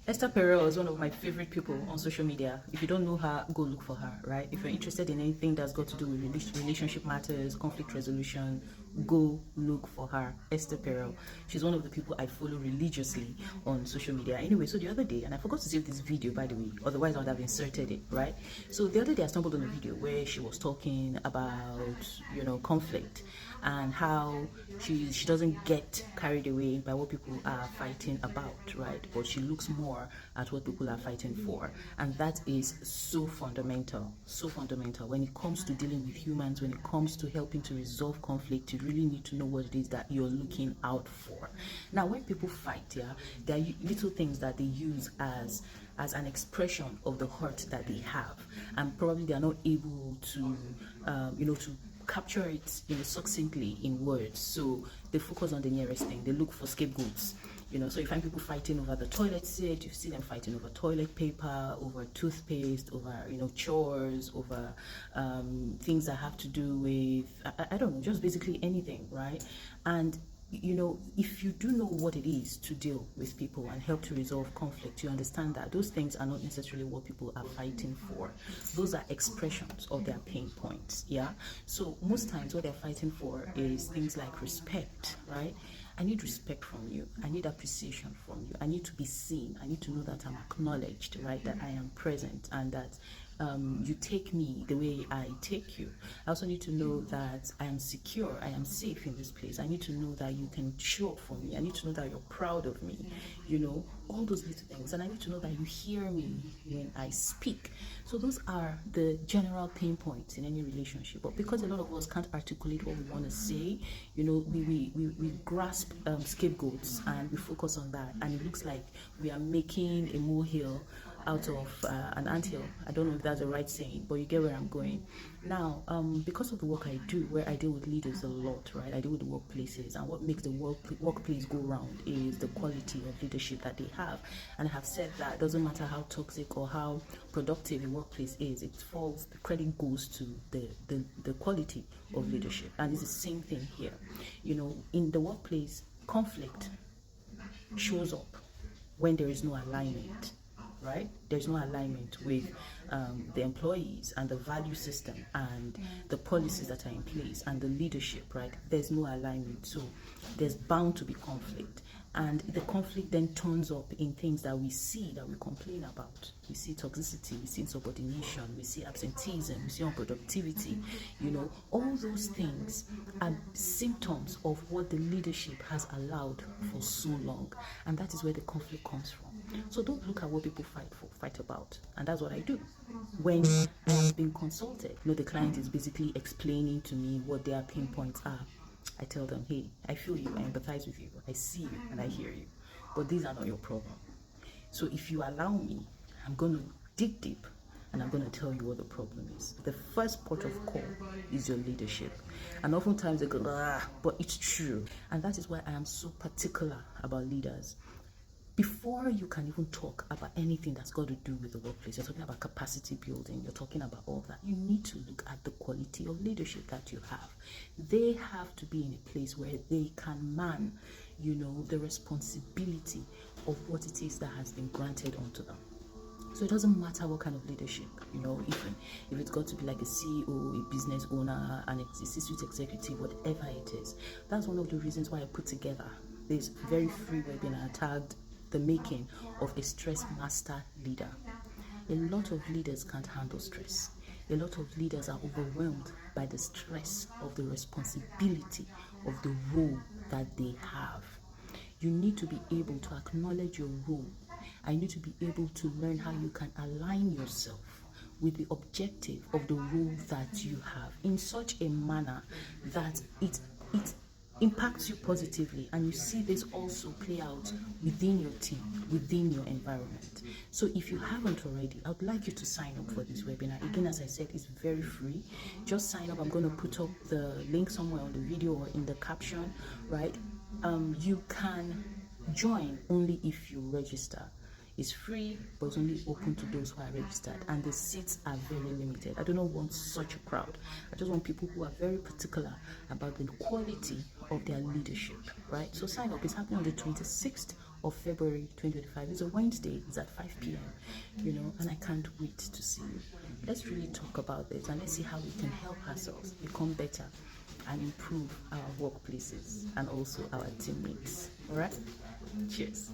Esther Perel is one of my favorite people on social media. If you don't know her, go look for her, right? If you're interested in anything that's got to do with relationship matters, conflict resolution, go look for her, Esther Perel. She's one of the people I follow religiously on social media. Anyway, so the other day, and I forgot to save this video, by the way, otherwise I would have inserted it, right? So the other day I stumbled on a video where she was talking about, conflict and how she doesn't get carried away by what people are fighting about, right? But she looks more at what people are fighting for, and that is so fundamental when it comes to dealing with humans. When it comes to helping to resolve conflict, you really need to know what it is that you're looking out for. Now, when people fight, there are little things that they use as an expression of the hurt that they have, and probably they are not able to to capture it succinctly in words. So they focus on the nearest thing. They look for scapegoats. So you find people fighting over the toilet seat, you see them fighting over toilet paper, over toothpaste, over chores, over things that have to do with I don't know, just basically anything, right? And if you do know what it is to deal with people and help to resolve conflict, you understand that those things are not necessarily what people are fighting for. Those are expressions of their pain points. So most times what they're fighting for is things like respect, right? I need respect from you. I need appreciation from you. I need to be seen. I need to know that I'm acknowledged, right? That I am present, and that you take me the way I take you. I also need to know that I am secure. I am safe in this place. I need to know that you can show up for me. I need to know that you're proud of me. All those little things. And I need to know that you hear me when I speak. So those are the general pain points in any relationship. But because a lot of us can't articulate what we want to say, we grasp scapegoats and we focus on that, and it looks like we are making a molehill out of an anthill. I don't know if that's the right saying, but you get where I'm going. Now, because of the work I do, where I deal with leaders a lot, right? I deal with the workplaces, and what makes the workplace go round is the quality of leadership that they have. And I have said that it doesn't matter how toxic or how productive a workplace is, the credit goes to the quality of leadership. And it's the same thing here. In the workplace, conflict shows up when there is no alignment, right? There's no alignment with the employees and the value system and the policies that are in place and the leadership, right? There's no alignment, so there's bound to be conflict. And the conflict then turns up in things that we see, that we complain about. We see toxicity, we see insubordination, we see absenteeism, we see unproductivity. All those things are symptoms of what the leadership has allowed for so long. And that is where the conflict comes from. So don't look at what people fight about. And that's what I do. When I am being consulted, the client is basically explaining to me what their pain points are. I tell them, hey, I feel you, I empathize with you, I see you, and I hear you. But these are not your problem. So if you allow me, I'm going to dig deep, and I'm going to tell you what the problem is. The first port of call is your leadership. And oftentimes they go, but it's true. And that is why I am so particular about leaders. Before you can even talk about anything that's got to do with the workplace, you're talking about capacity building, you're talking about all that, you need to look at the quality of leadership that you have. They have to be in a place where they can man, the responsibility of what it is that has been granted unto them. So it doesn't matter what kind of leadership, if it's got to be like a CEO, a business owner, an C-suite executive, whatever it is. That's one of the reasons why I put together this very free webinar tagged the making of a stress master leader. A lot of leaders can't handle stress. A lot of leaders are overwhelmed by the stress of the responsibility of the role that they have. You need to be able to acknowledge your role. I need to be able to learn how you can align yourself with the objective of the role that you have in such a manner that it impacts you positively, and you see this also play out within your team, within your environment. So if you haven't already, I would like you to sign up for this webinar. Again, as I said, it's very free. Just sign up. I'm going to put up the link somewhere on the video or in the caption, right? You can join only if you register. It's free, but it's only open to those who are registered, and the seats are very limited. I do not want such a crowd. I just want people who are very particular about the quality of their leadership, right? So sign up. It's happening on the 26th of February 2025. It's a Wednesday. It's at 5 p.m. And I can't wait to see you. Let's really talk about this and let's see how we can help ourselves become better and improve our workplaces and also our teammates. All right? Cheers.